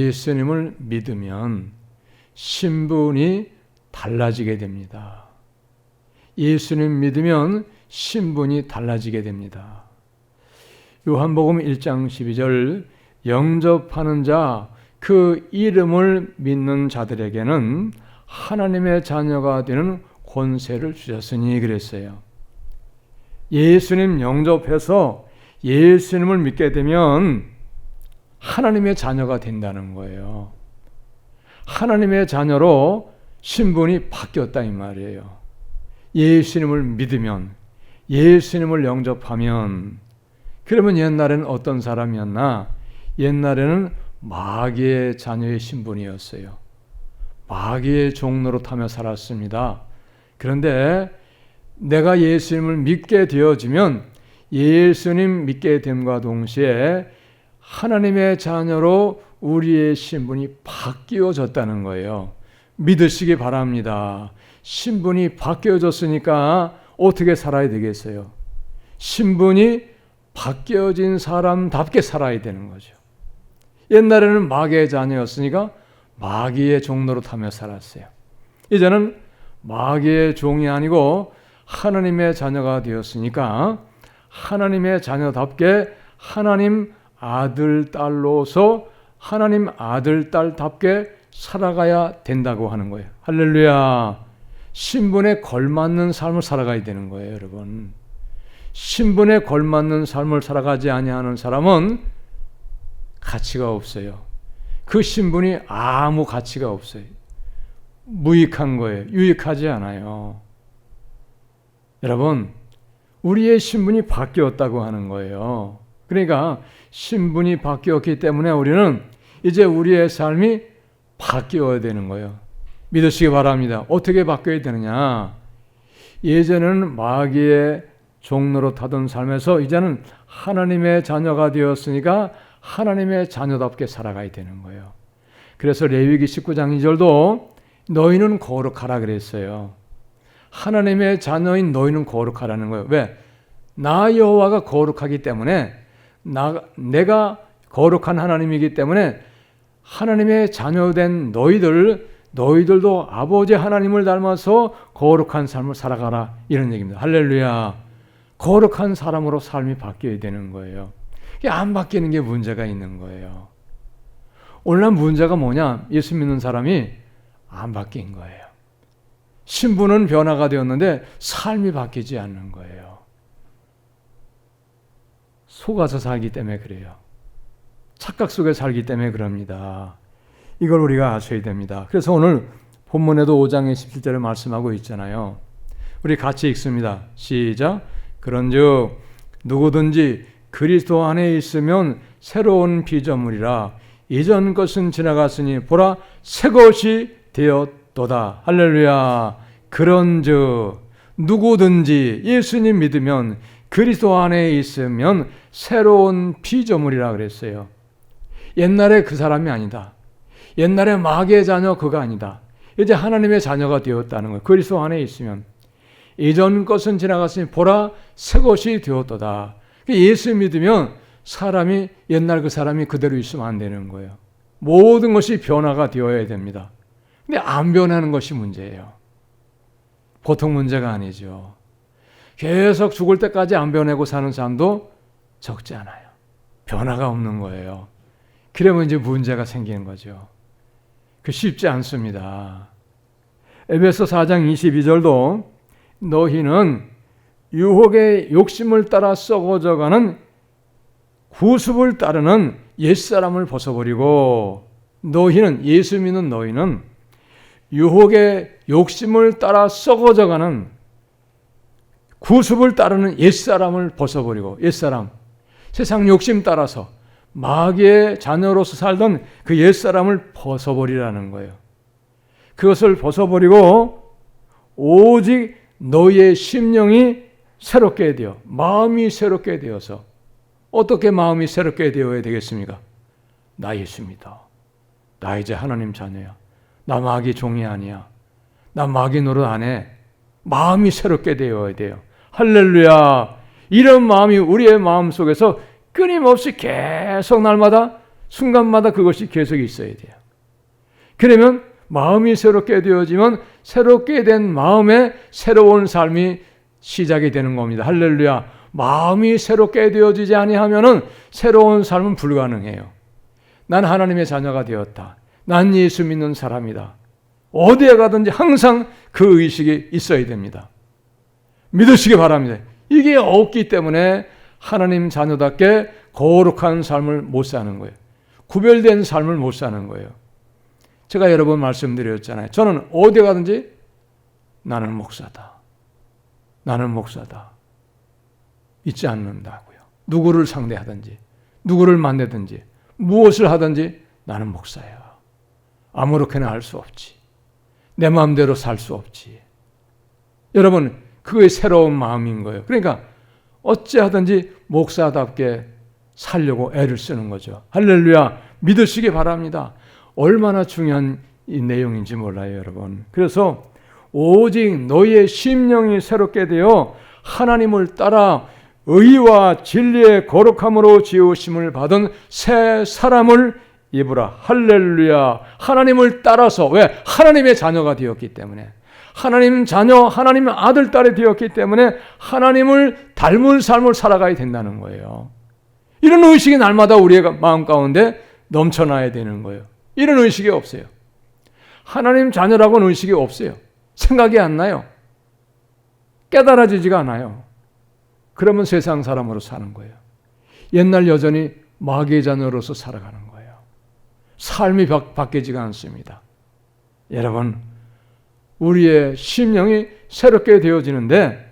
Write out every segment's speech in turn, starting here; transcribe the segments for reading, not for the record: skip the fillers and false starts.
예수님을 믿으면 신분이 달라지게 됩니다. 예수님 믿으면 신분이 달라지게 됩니다. 요한복음 1장 12절 영접하는 자 그 이름을 믿는 자들에게는 하나님의 자녀가 되는 권세를 주셨으니 그랬어요. 예수님 영접해서 예수님을 믿게 되면 하나님의 자녀가 된다는 거예요. 하나님의 자녀로 신분이 바뀌었다 이 말이에요. 예수님을 믿으면, 예수님을 영접하면, 그러면 옛날에는 어떤 사람이었나? 옛날에는 마귀의 자녀의 신분이었어요. 마귀의 종로로 타며 살았습니다. 그런데 내가 예수님을 믿게 되어지면 예수님 믿게 됨과 동시에 하나님의 자녀로 우리의 신분이 바뀌어졌다는 거예요. 믿으시기 바랍니다. 신분이 바뀌어졌으니까 어떻게 살아야 되겠어요? 신분이 바뀌어진 사람답게 살아야 되는 거죠. 옛날에는 마귀의 자녀였으니까 마귀의 종로로 타며 살았어요. 이제는 마귀의 종이 아니고 하나님의 자녀가 되었으니까 하나님의 자녀답게 하나님 아들, 딸로서 하나님 아들, 딸답게 살아가야 된다고 하는 거예요. 할렐루야. 신분에 걸맞는 삶을 살아가야 되는 거예요, 여러분. 신분에 걸맞는 삶을 살아가지 아니하는 사람은 가치가 없어요. 그 신분이 아무 가치가 없어요. 무익한 거예요. 유익하지 않아요. 여러분, 우리의 신분이 바뀌었다고 하는 거예요. 그러니까 신분이 바뀌었기 때문에 우리는 이제 우리의 삶이 바뀌어야 되는 거예요. 믿으시기 바랍니다. 어떻게 바뀌어야 되느냐? 예전에는 마귀의 종로로 타던 삶에서 이제는 하나님의 자녀가 되었으니까 하나님의 자녀답게 살아가야 되는 거예요. 그래서 레위기 19장 2절도 너희는 거룩하라 그랬어요. 하나님의 자녀인 너희는 거룩하라는 거예요. 왜? 나 여호와가 거룩하기 때문에 내가 거룩한 하나님이기 때문에 하나님의 자녀된 너희들도 아버지 하나님을 닮아서 거룩한 삶을 살아가라 이런 얘기입니다. 할렐루야. 거룩한 사람으로 삶이 바뀌어야 되는 거예요. 이게 안 바뀌는 게 문제가 있는 거예요. 오늘날 문제가 뭐냐? 예수 믿는 사람이 안 바뀐 거예요. 신분은 변화가 되었는데 삶이 바뀌지 않는 거예요. 속아서 살기 때문에 그래요. 착각 속에 살기 때문에 그럽니다. 이걸 우리가 아셔야 됩니다. 그래서 오늘 본문에도 5장의 17절에 말씀하고 있잖아요. 우리 같이 읽습니다. 시작. 그런즉 누구든지 그리스도 안에 있으면 새로운 피조물이라 이전 것은 지나갔으니 보라 새 것이 되었도다. 할렐루야. 그런즉 누구든지 예수님 믿으면 그리스도 안에 있으면 새로운 피조물이라 그랬어요. 옛날에 그 사람이 아니다. 옛날에 마귀의 자녀 그가 아니다. 이제 하나님의 자녀가 되었다는 거예요. 그리스도 안에 있으면 이전 것은 지나갔으니 보라 새 것이 되었도다. 예수 믿으면 사람이 옛날 그 사람이 그대로 있으면 안 되는 거예요. 모든 것이 변화가 되어야 됩니다. 근데 안 변하는 것이 문제예요. 보통 문제가 아니죠. 계속 죽을 때까지 안 변하고 사는 사람도 적지 않아요. 변화가 없는 거예요. 그러면 이제 문제가 생기는 거죠. 그 쉽지 않습니다. 에베소 4장 22절도 너희는 유혹의 욕심을 따라 썩어져가는 구습을 따르는 옛사람을 벗어버리고 너희는 예수 믿는 너희는 유혹의 욕심을 따라 썩어져가는 구습을 따르는 옛사람을 벗어버리고 옛사람 세상 욕심 따라서 마귀의 자녀로서 살던 그 옛사람을 벗어버리라는 거예요. 그것을 벗어버리고 오직 너희의 심령이 새롭게 되어 마음이 새롭게 되어서 어떻게 마음이 새롭게 되어야 되겠습니까? 나 예수 믿어. 나 이제 하나님 자녀야. 나 마귀 종이 아니야. 나 마귀 노릇 안 해. 마음이 새롭게 되어야 돼요. 할렐루야. 이런 마음이 우리의 마음 속에서 끊임없이 계속 날마다 순간마다 그것이 계속 있어야 돼요. 그러면 마음이 새롭게 되어지면 새롭게 된 마음에 새로운 삶이 시작이 되는 겁니다. 할렐루야. 마음이 새롭게 되어지지 아니하면은 새로운 삶은 불가능해요. 난 하나님의 자녀가 되었다. 난 예수 믿는 사람이다. 어디에 가든지 항상 그 의식이 있어야 됩니다. 믿으시기 바랍니다. 이게 없기 때문에 하나님 자녀답게 거룩한 삶을 못 사는 거예요. 구별된 삶을 못 사는 거예요. 제가 여러 번 말씀드렸잖아요. 저는 어디 가든지 나는 목사다. 나는 목사다. 잊지 않는다고요. 누구를 상대하든지, 누구를 만나든지, 무엇을 하든지 나는 목사야. 아무렇게나 할 수 없지. 내 마음대로 살 수 없지. 여러분, 그게 새로운 마음인 거예요. 그러니까 어찌하든지 목사답게 살려고 애를 쓰는 거죠. 할렐루야. 믿으시기 바랍니다. 얼마나 중요한 이 내용인지 몰라요, 여러분. 그래서 오직 너희의 심령이 새롭게 되어 하나님을 따라 의와 진리의 거룩함으로 지으심을 받은 새 사람을 입으라. 할렐루야. 하나님을 따라서, 왜? 하나님의 자녀가 되었기 때문에, 하나님 자녀, 하나님의 아들, 딸이 되었기 때문에 하나님을 닮은 삶을 살아가야 된다는 거예요. 이런 의식이 날마다 우리의 마음 가운데 넘쳐나야 되는 거예요. 이런 의식이 없어요. 하나님 자녀라고는 의식이 없어요. 생각이 안 나요. 깨달아지지가 않아요. 그러면 세상 사람으로 사는 거예요. 옛날 여전히 마귀의 자녀로서 살아가는 거예요. 삶이 바뀌지가 않습니다. 여러분, 우리의 심령이 새롭게 되어지는데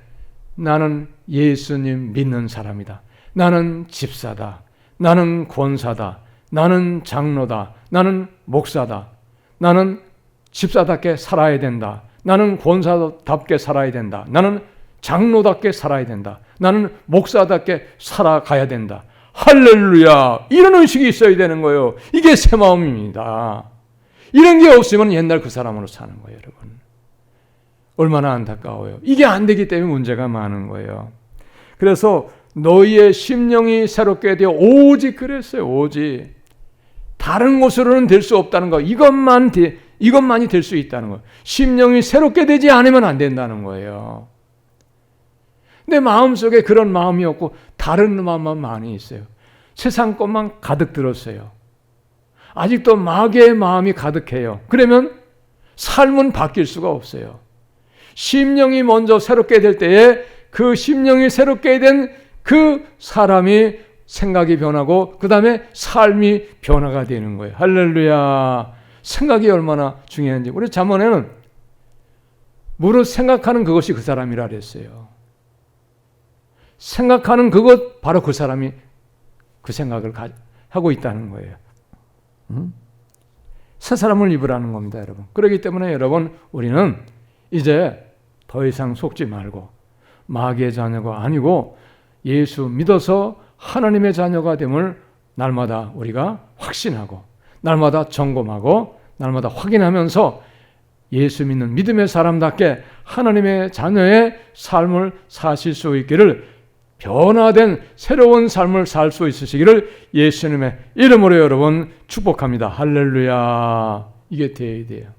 나는 예수님 믿는 사람이다. 나는 집사다. 나는 권사다. 나는 장로다. 나는 목사다. 나는 집사답게 살아야 된다. 나는 권사답게 살아야 된다. 나는 장로답게 살아야 된다. 나는 목사답게 살아가야 된다. 할렐루야. 이런 의식이 있어야 되는 거예요. 이게 새 마음입니다. 이런 게 없으면 옛날 그 사람으로 사는 거예요, 여러분. 얼마나 안타까워요. 이게 안 되기 때문에 문제가 많은 거예요. 그래서 너희의 심령이 새롭게 되어 오직 그랬어요. 오직. 다른 곳으로는 될 수 없다는 거. 이것만이 될 수 있다는 거예요. 심령이 새롭게 되지 않으면 안 된다는 거예요. 내 마음속에 그런 마음이 없고 다른 마음만 많이 있어요. 세상 것만 가득 들었어요. 아직도 마귀의 마음이 가득해요. 그러면 삶은 바뀔 수가 없어요. 심령이 먼저 새롭게 될 때에 그 심령이 새롭게 된 그 사람이 생각이 변하고 그 다음에 삶이 변화가 되는 거예요. 할렐루야. 생각이 얼마나 중요한지. 우리 잠언에는 무릇 생각하는 그것이 그 사람이라 그랬어요. 생각하는 그것, 바로 그 사람이 그 생각을 하고 있다는 거예요. 새 사람을 입으라는 겁니다, 여러분. 그렇기 때문에 여러분, 우리는 이제 더 이상 속지 말고 마귀의 자녀가 아니고 예수 믿어서 하나님의 자녀가 됨을 날마다 우리가 확신하고 날마다 점검하고 날마다 확인하면서 예수 믿는 믿음의 사람답게 하나님의 자녀의 삶을 사실 수 있기를, 변화된 새로운 삶을 살 수 있으시기를 예수님의 이름으로 여러분 축복합니다. 할렐루야. 이게 돼야 돼요.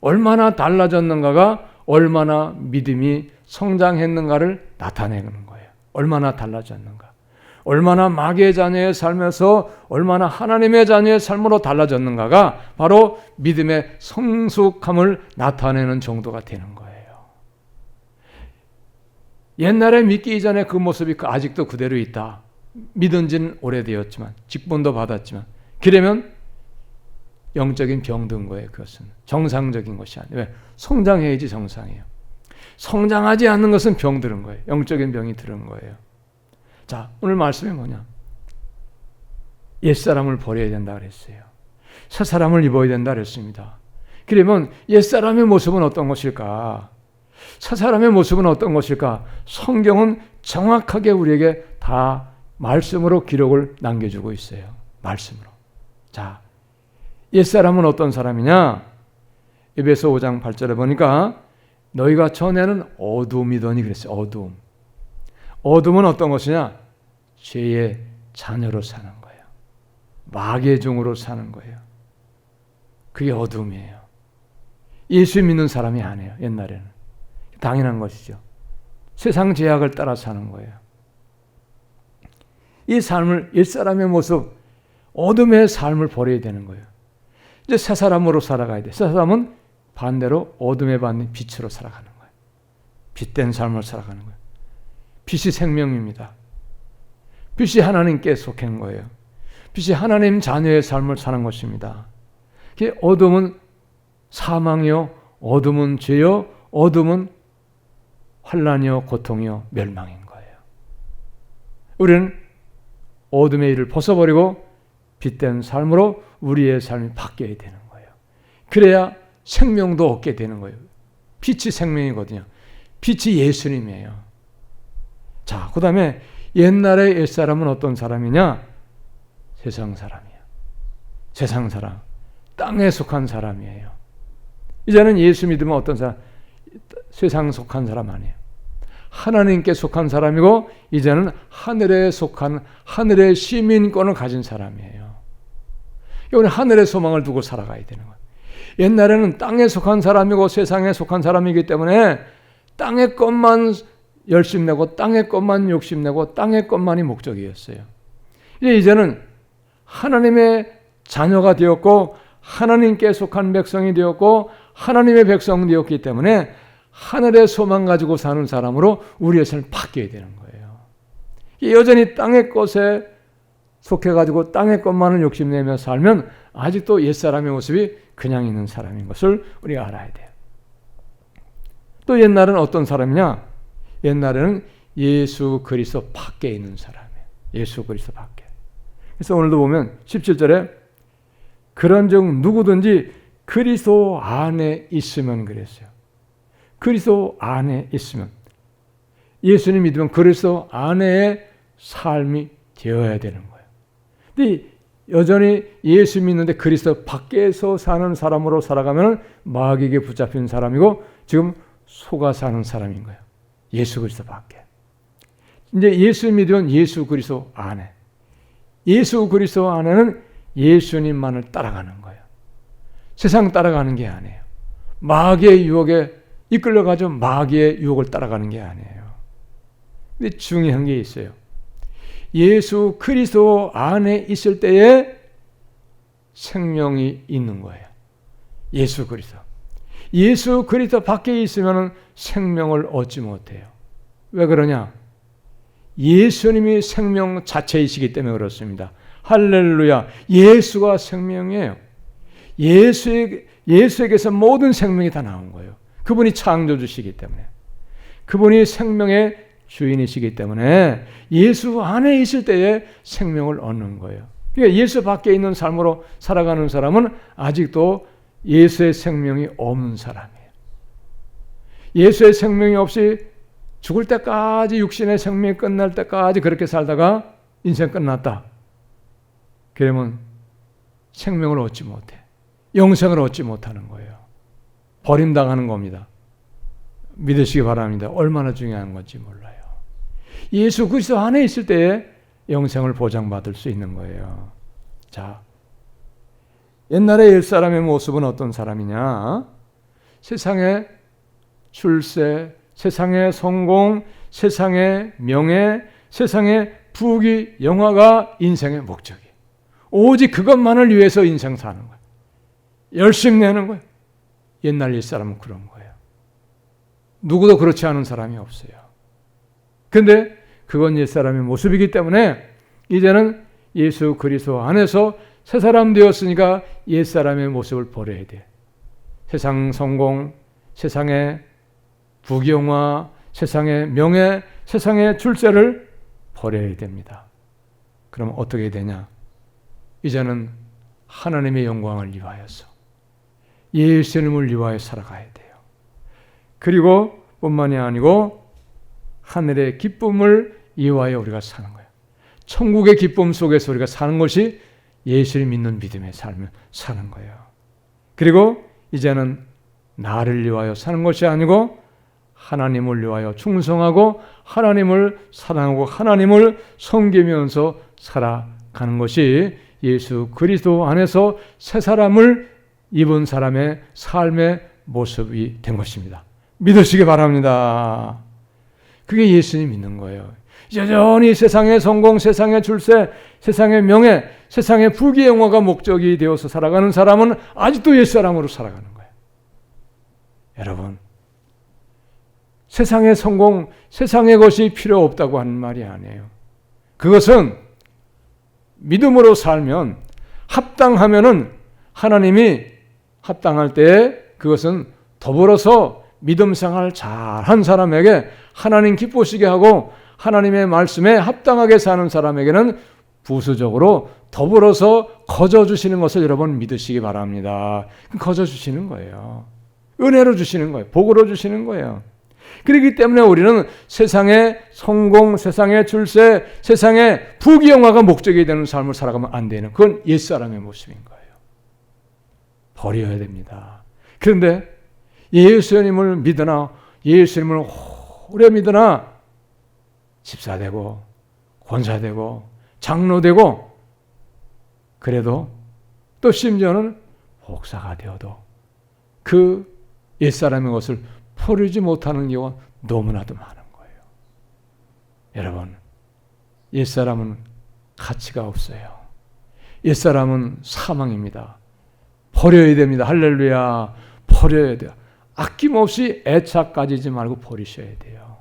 얼마나 달라졌는가가 얼마나 믿음이 성장했는가를 나타내는 거예요. 얼마나 달라졌는가. 얼마나 마귀의 자녀의 삶에서 얼마나 하나님의 자녀의 삶으로 달라졌는가가 바로 믿음의 성숙함을 나타내는 정도가 되는 거예요. 옛날에 믿기 이전에 그 모습이 아직도 그대로 있다. 믿은 지는 오래되었지만, 직분도 받았지만, 그러면 영적인 병든 거예요. 그것은 정상적인 것이 아니에요. 왜? 성장해야지 정상이에요. 성장하지 않는 것은 병들은 거예요. 영적인 병이 들은 거예요. 자, 오늘 말씀이 뭐냐? 옛사람을 버려야 된다 그랬어요. 새 사람을 입어야 된다 그랬습니다. 그러면 옛사람의 모습은 어떤 것일까? 새 사람의 모습은 어떤 것일까? 성경은 정확하게 우리에게 다 말씀으로 기록을 남겨주고 있어요. 말씀으로. 자, 옛사람은 어떤 사람이냐? 에베소 5장 8절에 보니까 너희가 전에는 어둠이더니 그랬어요. 어둠. 어둠은 어떤 것이냐? 죄의 자녀로 사는 거예요. 마귀의 종으로 사는 거예요. 그게 어둠이에요. 예수 믿는 사람이 아니에요. 옛날에는. 당연한 것이죠. 세상 제약을 따라 사는 거예요. 이 삶을, 옛사람의 모습, 어둠의 삶을 버려야 되는 거예요. 이제 새 사람으로 살아가야 돼. 새 사람은 반대로 어둠에 받는 빛으로 살아가는 거예요. 빛된 삶을 살아가는 거예요. 빛이 생명입니다. 빛이 하나님께 속한 거예요. 빛이 하나님 자녀의 삶을 사는 것입니다. 어둠은 사망이요, 어둠은 죄요, 어둠은 환난이요, 고통이요, 멸망인 거예요. 우리는 어둠의 일을 벗어버리고 빛된 삶으로 우리의 삶이 바뀌어야 되는 거예요. 그래야 생명도 얻게 되는 거예요. 빛이 생명이거든요. 빛이 예수님이에요. 자, 그 다음에 옛날의 옛사람은 어떤 사람이냐? 세상 사람이에요. 세상 사람. 땅에 속한 사람이에요. 이제는 예수 믿으면 어떤 사람? 세상 속한 사람 아니에요. 하나님께 속한 사람이고 이제는 하늘에 속한 하늘의 시민권을 가진 사람이에요. 우리 하늘의 소망을 두고 살아가야 되는 거예요. 옛날에는 땅에 속한 사람이고 세상에 속한 사람이기 때문에 땅의 것만 열심내고 땅의 것만 욕심내고 땅의 것만이 목적이었어요. 이제는 하나님의 자녀가 되었고 하나님께 속한 백성이 되었고 하나님의 백성이 되었기 때문에 하늘의 소망 가지고 사는 사람으로 우리의 삶을 바뀌어야 되는 거예요. 여전히 땅의 것에 속해가지고 땅의 것만을 욕심내며 살면 아직도 옛사람의 모습이 그냥 있는 사람인 것을 우리가 알아야 돼요. 또 옛날은 어떤 사람이냐? 옛날에는 예수 그리스도 밖에 있는 사람이에요. 예수 그리스도 밖에. 그래서 오늘도 보면 17절에 그런즉 누구든지 그리스도 안에 있으면 그랬어요. 그리스도 안에 있으면. 예수님 믿으면 그리스도 안에의 삶이 되어야 되는 거예요. 근데 여전히 예수 믿는데 그리스도 밖에서 사는 사람으로 살아가면 마귀에게 붙잡힌 사람이고 지금 속아 사는 사람인 거예요. 예수 그리스도 밖에. 이제 예수 믿으면 예수 그리스도 안에. 예수 그리스도 안에는 예수님만을 따라가는 거예요. 세상 따라가는 게 아니에요. 마귀의 유혹에 이끌려가지고 마귀의 유혹을 따라가는 게 아니에요. 근데 중요한 게 있어요. 예수 그리스도 안에 있을 때에 생명이 있는 거예요. 예수 그리스도. 예수 그리스도 밖에 있으면 생명을 얻지 못해요. 왜 그러냐? 예수님이 생명 자체이시기 때문에 그렇습니다. 할렐루야. 예수가 생명이에요. 예수에게서 모든 생명이 다 나온 거예요. 그분이 창조주시기 때문에. 그분이 생명의 주인이시기 때문에 예수 안에 있을 때에 생명을 얻는 거예요. 그러니까 예수 밖에 있는 삶으로 살아가는 사람은 아직도 예수의 생명이 없는 사람이에요. 예수의 생명이 없이 죽을 때까지 육신의 생명이 끝날 때까지 그렇게 살다가 인생 끝났다. 그러면 생명을 얻지 못해. 영생을 얻지 못하는 거예요. 버림당하는 겁니다. 믿으시기 바랍니다. 얼마나 중요한 건지 몰라요. 예수 그리스도 안에 있을 때에 영생을 보장받을 수 있는 거예요. 자, 옛날의 옛사람의 모습은 어떤 사람이냐? 세상의 출세, 세상의 성공, 세상의 명예, 세상의 부귀, 영화가 인생의 목적이에요. 오직 그것만을 위해서 인생 사는 거예요. 열심히 내는 거예요. 옛날 옛사람은 그런 거예요. 누구도 그렇지 않은 사람이 없어요. 근데 그건 옛사람의 모습이기 때문에 이제는 예수 그리스도 안에서 새 사람 되었으니까 옛사람의 모습을 버려야 돼. 세상 성공, 세상의 부귀영화, 세상의 명예, 세상의 출세를 버려야 됩니다. 그럼 어떻게 되냐? 이제는 하나님의 영광을 위하여서 예수님을 위하여 살아가야 돼요. 그리고 뿐만이 아니고 하늘의 기쁨을 위하여 우리가 사는 거예요. 천국의 기쁨 속에서 우리가 사는 것이 예수를 믿는 믿음의 삶을 사는 거예요. 그리고 이제는 나를 위하여 사는 것이 아니고 하나님을 위하여 충성하고 하나님을 사랑하고 하나님을 섬기면서 살아가는 것이 예수 그리스도 안에서 새 사람을 입은 사람의 삶의 모습이 된 것입니다. 믿으시기 바랍니다. 그게 예수님 믿는 거예요. 여전히 세상의 성공, 세상의 출세, 세상의 명예, 세상의 부귀 영화가 목적이 되어서 살아가는 사람은 아직도 옛사람으로 살아가는 거예요. 여러분, 세상의 성공, 세상의 것이 필요 없다고 하는 말이 아니에요. 그것은 믿음으로 살면, 합당하면은 하나님이 합당할 때에 그것은 더불어서 믿음 생활 잘한 사람에게 하나님 기쁘시게 하고 하나님의 말씀에 합당하게 사는 사람에게는 부수적으로 더불어서 거저 주시는 것을 여러분 믿으시기 바랍니다. 거저 주시는 거예요. 은혜로 주시는 거예요. 복으로 주시는 거예요. 그렇기 때문에 우리는 세상의 성공, 세상의 출세, 세상의 부귀영화가 목적이 되는 삶을 살아가면 안 되는, 그건 옛사람의 모습인 거예요. 버려야 됩니다. 그런데 예수님을 믿으나, 예수님을 오래 믿으나 집사되고 권사되고 장로되고, 그래도 또 심지어는 목사가 되어도 그 옛사람의 것을 버리지 못하는 경우가 너무나도 많은 거예요. 여러분, 옛사람은 가치가 없어요. 옛사람은 사망입니다. 버려야 됩니다. 할렐루야. 버려야 돼요. 아낌없이 애착 가지지 말고 버리셔야 돼요.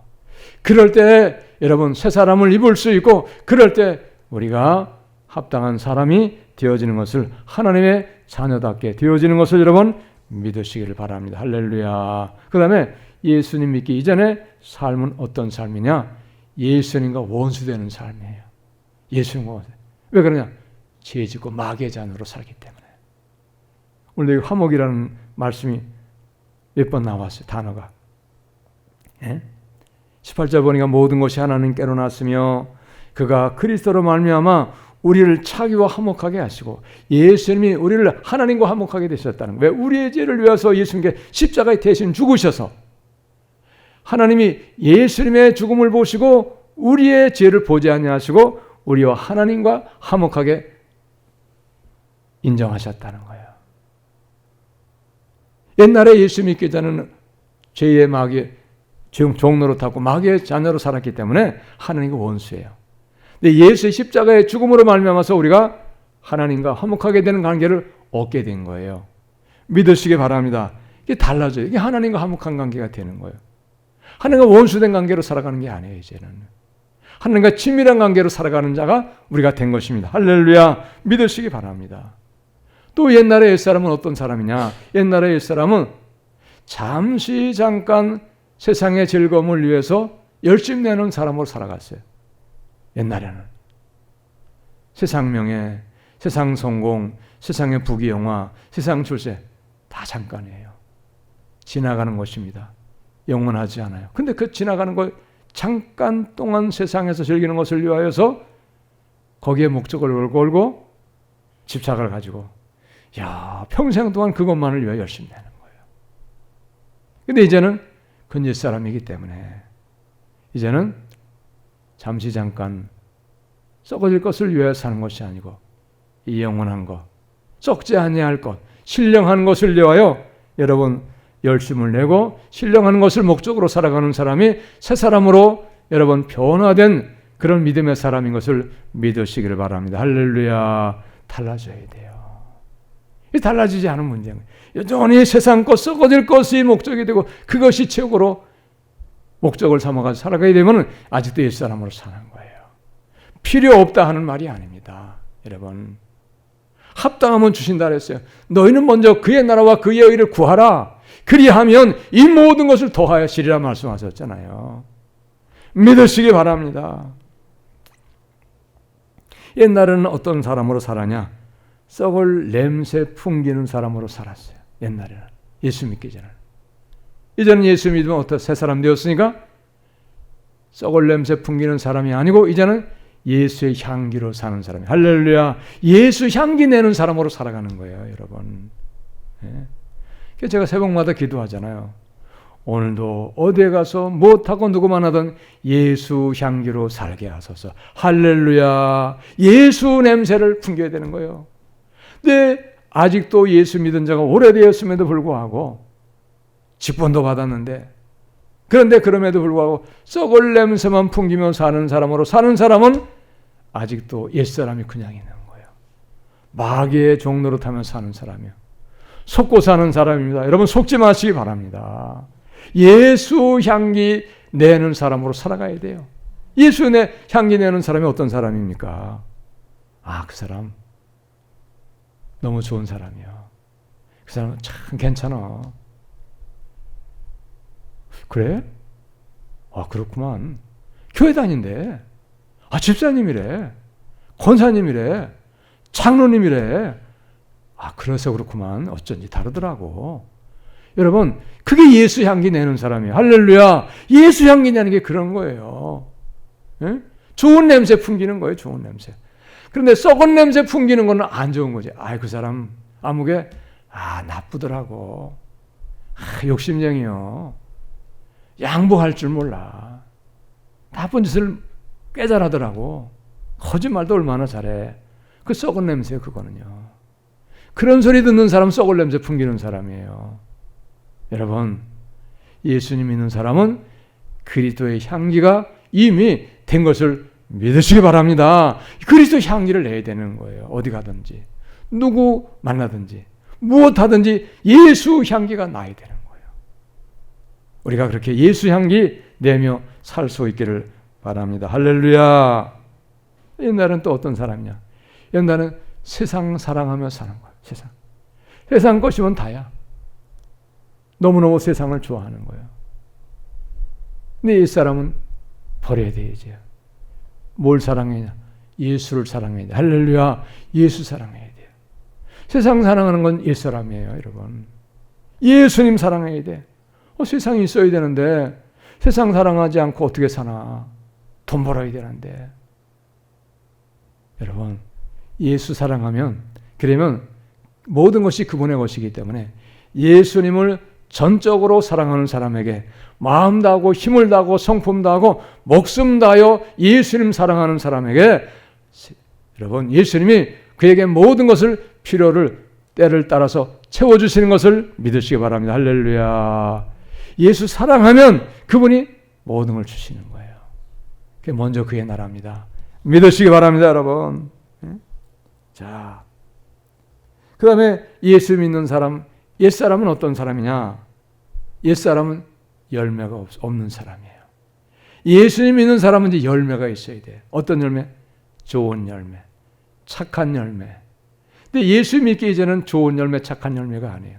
그럴 때 여러분 새 사람을 입을 수 있고, 그럴 때 우리가 합당한 사람이 되어지는 것을, 하나님의 자녀답게 되어지는 것을 여러분 믿으시기를 바랍니다. 할렐루야. 그 다음에 예수님 믿기 이전에 삶은 어떤 삶이냐? 예수님과 원수되는 삶이에요. 예수님과 원수. 왜 그러냐? 죄 짓고 마귀의 자녀로 살기 때문에. 오늘 여기 화목이라는 말씀이 몇 번 나왔어요. 단어가. 예? 18절 보니까 모든 것이 하나님께로 났으며 그가 그리스도로 말미암아 우리를 차기와 화목하게 하시고, 예수님이 우리를 하나님과 화목하게 되셨다는 거예요. 왜? 우리의 죄를 위해서 예수님께 십자가에 대신 죽으셔서 하나님이 예수님의 죽음을 보시고 우리의 죄를 보지 아니하시고 우리와 하나님과 화목하게 인정하셨다는 거예요. 옛날에 예수 믿기 전에는 죄의 마귀 종로로 탔고 마귀의 자녀로 살았기 때문에 하나님과 원수예요. 근데 예수의 십자가의 죽음으로 말미암아서 우리가 하나님과 화목하게 되는 관계를 얻게 된 거예요. 믿으시기 바랍니다. 이게 달라져요. 이게 하나님과 화목한 관계가 되는 거예요. 하나님과 원수된 관계로 살아가는 게 아니에요. 이제는 하나님과 친밀한 관계로 살아가는 자가 우리가 된 것입니다. 할렐루야. 믿으시기 바랍니다. 또 옛날의 옛사람은 어떤 사람이냐? 옛날의 옛사람은 잠시 잠깐 세상의 즐거움을 위해서 열심 내는 사람으로 살아갔어요. 옛날에는 세상 명예, 세상 성공, 세상의 부귀영화, 세상 출세 다 잠깐이에요. 지나가는 것입니다. 영원하지 않아요. 근데 그 지나가는 것 잠깐 동안 세상에서 즐기는 것을 위하여서 거기에 목적을 걸고 집착을 가지고 평생 동안 그것만을 위하여 열심히 내는 거예요. 근데 이제는 그건 옛사람이기 때문에 이제는 잠시 잠깐 썩어질 것을 위하여 사는 것이 아니고 이 영원한 것, 썩지 아니할 것, 신령한 것을 위하여 여러분 열심을 내고 신령한 것을 목적으로 살아가는 사람이 새 사람으로 여러분 변화된 그런 믿음의 사람인 것을 믿으시기를 바랍니다. 할렐루야. 달라져야 돼요. 이 달라지지 않은 문제는 여전히 세상 것, 썩어질 것이 목적이 되고 그것이 최고로 목적을 삼아가지고 살아가게 되면 아직도 옛사람으로 사는 거예요. 필요 없다 하는 말이 아닙니다. 여러분, 합당하면 주신다 그랬어요. 너희는 먼저 그의 나라와 그의 의를 구하라. 그리하면 이 모든 것을 더하시리라 말씀하셨잖아요. 믿으시기 바랍니다. 옛날에는 어떤 사람으로 살았냐? 썩을 냄새 풍기는 사람으로 살았어요. 옛날에는. 예수 믿기 전에는. 이제는 예수 믿으면 어떤 새 사람 되었으니까 썩을 냄새 풍기는 사람이 아니고 이제는 예수의 향기로 사는 사람이. 할렐루야. 예수 향기 내는 사람으로 살아가는 거예요, 여러분. 예. 그래서 제가 새벽마다 기도하잖아요. 오늘도 어디에 가서 무엇하고 누구만 하든 예수 향기로 살게 하소서. 할렐루야. 예수 냄새를 풍겨야 되는 거예요. 근데 아직도 예수 믿은 자가 오래되었음에도 불구하고 직분도 받았는데, 그런데 그럼에도 불구하고 썩을 냄새만 풍기며 사는 사람으로 사는 사람은 아직도 옛사람이 그냥 있는 거예요. 마귀의 종로로 타며 사는 사람이요. 속고 사는 사람입니다. 여러분 속지 마시기 바랍니다. 예수 향기 내는 사람으로 살아가야 돼요. 예수 향기 내는 사람이 어떤 사람입니까? 그 사람 너무 좋은 사람이야. 그 사람 참 괜찮아. 그래? 그렇구만. 교회 다닌대. 집사님이래. 권사님이래. 장로님이래. 그래서 그렇구만. 어쩐지 다르더라고. 여러분, 그게 예수 향기 내는 사람이에요. 할렐루야. 예수 향기 내는 게 그런 거예요. 예? 좋은 냄새 풍기는 거예요. 좋은 냄새. 그런데 썩은 냄새 풍기는 건 안 좋은 거지. 그 사람 아무개 나쁘더라고. 욕심쟁이요. 양보할 줄 몰라. 나쁜 짓을 꽤 잘하더라고. 거짓말도 얼마나 잘해. 그 썩은 냄새 그거는요. 그런 소리 듣는 사람 썩을 냄새 풍기는 사람이에요. 여러분, 예수님 믿는 사람은 그리스도의 향기가 이미 된 것을 믿으시기 바랍니다. 그리스도 향기를 내야 되는 거예요. 어디 가든지, 누구 만나든지, 무엇하든지 예수 향기가 나야 되는 거예요. 우리가 그렇게 예수 향기 내며 살 수 있기를 바랍니다. 할렐루야. 옛날은 또 어떤 사람이냐? 옛날은 세상 사랑하며 사는 거예요. 세상 것이면 다야. 너무너무 세상을 좋아하는 거예요. 근데 이 사람은 버려야 돼, 이제. 뭘 사랑해야? 예수를 사랑해야 돼. 할렐루야. 예수 사랑해야 돼. 세상 사랑하는 건 옛사람이에요, 여러분. 예수님 사랑해야 돼. 세상이 있어야 되는데 세상 사랑하지 않고 어떻게 사나? 돈 벌어야 되는데. 여러분, 예수 사랑하면, 그러면 모든 것이 그분의 것이기 때문에 예수님을 전적으로 사랑하는 사람에게 마음 다하고 힘을 다하고 성품 다하고 목숨 다하여 예수님 사랑하는 사람에게, 여러분, 예수님이 그에게 모든 것을 필요를 때를 따라서 채워주시는 것을 믿으시기 바랍니다. 할렐루야. 예수 사랑하면 그분이 모든 걸 주시는 거예요. 그게 먼저 그의 나라입니다. 믿으시기 바랍니다, 여러분. 자, 그 다음에 예수 믿는 사람, 옛사람은 어떤 사람이냐? 옛사람은 열매가 없는 사람이에요. 예수님 믿는 사람은 이제 열매가 있어야 돼. 어떤 열매? 좋은 열매, 착한 열매. 근데 예수 믿기 이제는 좋은 열매, 착한 열매가 아니에요.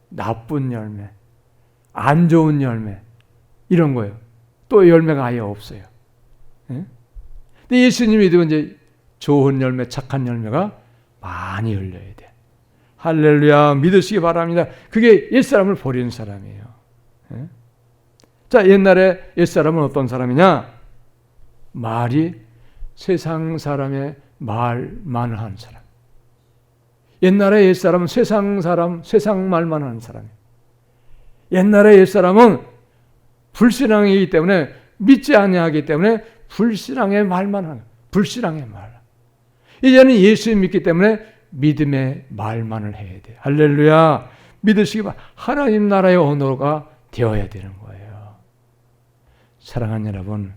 나쁜 열매, 안 좋은 열매, 이런 거예요. 또 열매가 아예 없어요. 예? 근데 예수님 믿으면 이제 좋은 열매, 착한 열매가 많이 열려야 돼. 할렐루야. 믿으시기 바랍니다. 그게 옛사람을 버리는 사람이에요. 예? 자, 옛날에 옛사람은 어떤 사람이냐? 말이 세상 사람의 말만 하는 사람. 옛날에 옛사람은 세상 사람, 세상 말만 하는 사람이에요. 옛날에 옛사람은 불신앙이기 때문에, 믿지 아니하기 때문에 불신앙의 말만 하는 거예요. 불신앙의 말. 이제는 예수 믿기 때문에 믿음의 말만을 해야 돼요. 할렐루야. 믿으시기 바랍니다. 하나님 나라의 언어가 되어야 되는 거예요. 사랑하는 여러분,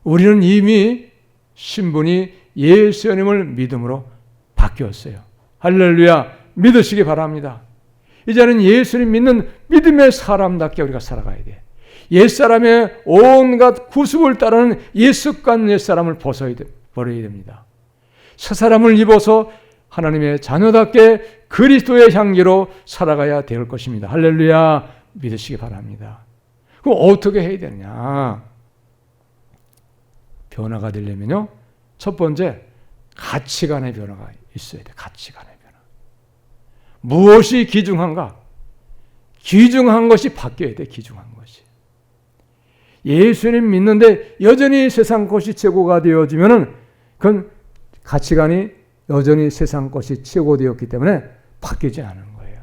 우리는 이미 신분이 예수님을 믿음으로 바뀌었어요. 할렐루야. 믿으시기 바랍니다. 이제는 예수님 믿는 믿음의 사람답게 우리가 살아가야 돼. 옛사람의 온갖 구습을 따르는 옛습관 옛사람을 버려야 됩니다. 새 사람을 입어서 하나님의 자녀답게 그리스도의 향기로 살아가야 될 것입니다. 할렐루야. 믿으시기 바랍니다. 그럼 어떻게 해야 되느냐? 변화가 되려면요, 첫 번째, 가치관의 변화가 있어야 돼. 가치관의 변화. 무엇이 귀중한가? 귀중한 것이 바뀌어야 돼. 귀중한 것이. 예수님 믿는데 여전히 세상 것이 최고가 되어지면은 그건 가치관이 여전히 세상 것이 최고되었기 때문에 바뀌지 않은 거예요.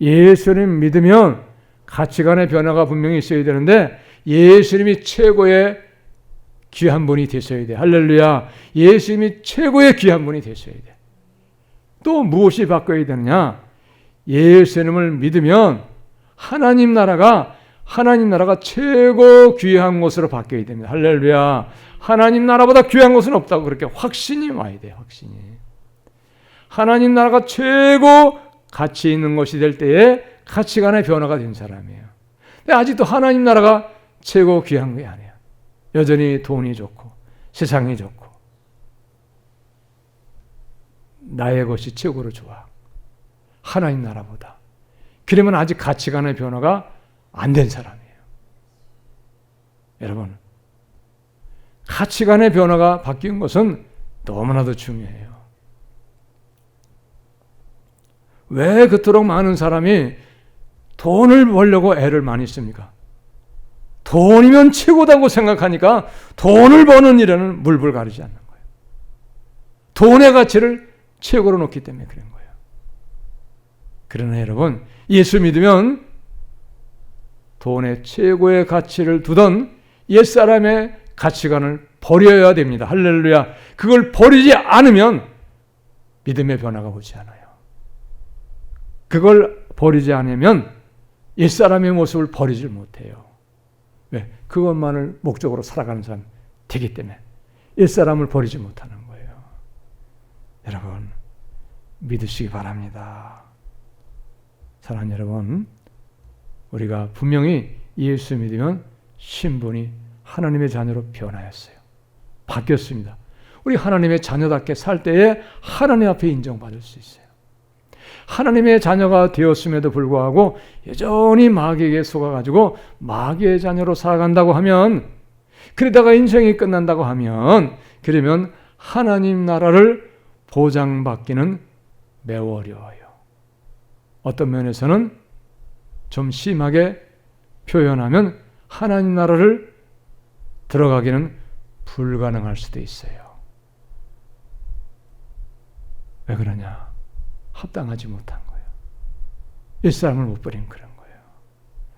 예수님 믿으면 가치관의 변화가 분명히 있어야 되는데 예수님이 최고의 귀한 분이 되셔야 돼. 할렐루야. 예수님이 최고의 귀한 분이 되셔야 돼. 또 무엇이 바뀌어야 되느냐? 예수님을 믿으면 하나님 나라가 최고 귀한 것으로 바뀌어야 됩니다. 할렐루야. 하나님 나라보다 귀한 것은 없다고 그렇게 확신이 와야 돼요. 확신이. 하나님 나라가 최고 가치 있는 것이 될 때에 가치관의 변화가 된 사람이에요. 근데 아직도 하나님 나라가 최고 귀한 게 아니에요. 여전히 돈이 좋고 세상이 좋고 나의 것이 최고로 좋아. 하나님 나라보다. 그러면 아직 가치관의 변화가 안 된 사람이에요. 여러분, 가치관의 변화가 바뀐 것은 너무나도 중요해요. 왜 그토록 많은 사람이 돈을 벌려고 애를 많이 씁니까? 돈이면 최고다고 생각하니까 돈을 버는 일에는 물불 가리지 않는 거예요. 돈의 가치를 최고로 놓기 때문에 그런 거예요. 그러나 여러분, 예수 믿으면 돈의 최고의 가치를 두던 옛사람의 가치관을 버려야 됩니다. 할렐루야. 그걸 버리지 않으면 믿음의 변화가 오지 않아요. 그걸 버리지 않으면 옛사람의 모습을 버리질 못해요. 왜? 그것만을 목적으로 살아가는 사람 되기 때문에 옛사람을 버리지 못하는 거예요. 여러분, 믿으시기 바랍니다. 사랑하는 여러분, 우리가 분명히 예수 믿으면 신분이 하나님의 자녀로 변하였어요. 바뀌었습니다. 우리 하나님의 자녀답게 살 때에 하나님 앞에 인정받을 수 있어요. 하나님의 자녀가 되었음에도 불구하고 여전히 마귀에게 속아가지고 마귀의 자녀로 살아간다고 하면, 그러다가 인생이 끝난다고 하면, 그러면 하나님 나라를 보장받기는 매우 어려워요. 어떤 면에서는 좀 심하게 표현하면 하나님 나라를 들어가기는 불가능할 수도 있어요. 왜 그러냐? 합당하지 못한 거예요. 옛사람을 못 버린 그런 거예요.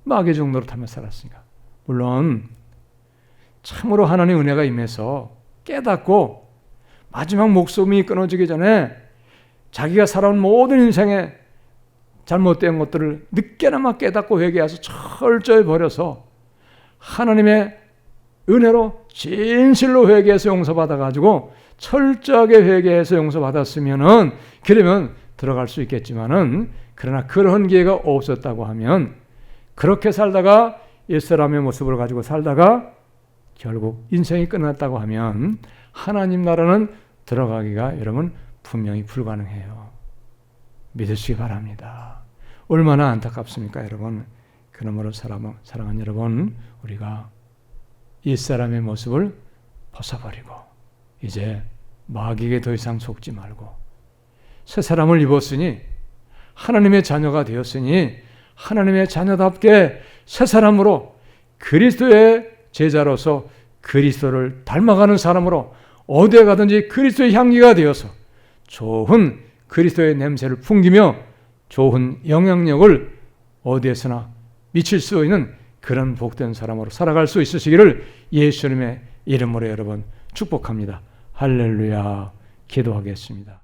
마귀 정도로 타며 살았으니까. 물론 참으로 하나님의 은혜가 임해서 깨닫고 마지막 목숨이 끊어지기 전에 자기가 살아온 모든 인생의 잘못된 것들을 늦게나마 깨닫고 회개해서 철저히 버려서 하나님의 은혜로 진실로 회개해서 용서받아가지고 철저하게 회개해서 용서받았으면은, 그러면 들어갈 수 있겠지만은, 그러나 그런 기회가 없었다고 하면, 그렇게 살다가 옛사람의 모습을 가지고 살다가 결국 인생이 끝났다고 하면 하나님 나라는 들어가기가 여러분 분명히 불가능해요. 믿으시기 바랍니다. 얼마나 안타깝습니까, 여러분? 그러므로 사랑하는 여러분, 우리가 옛사람의 모습을 벗어버리고 이제 마귀에게 더 이상 속지 말고 새 사람을 입었으니, 하나님의 자녀가 되었으니 하나님의 자녀답게 새 사람으로 그리스도의 제자로서 그리스도를 닮아가는 사람으로 어디에 가든지 그리스도의 향기가 되어서 좋은 그리스도의 냄새를 풍기며 좋은 영향력을 어디에서나 미칠 수 있는 그런 복된 사람으로 살아갈 수 있으시기를 예수님의 이름으로 여러분 축복합니다. 할렐루야. 기도하겠습니다.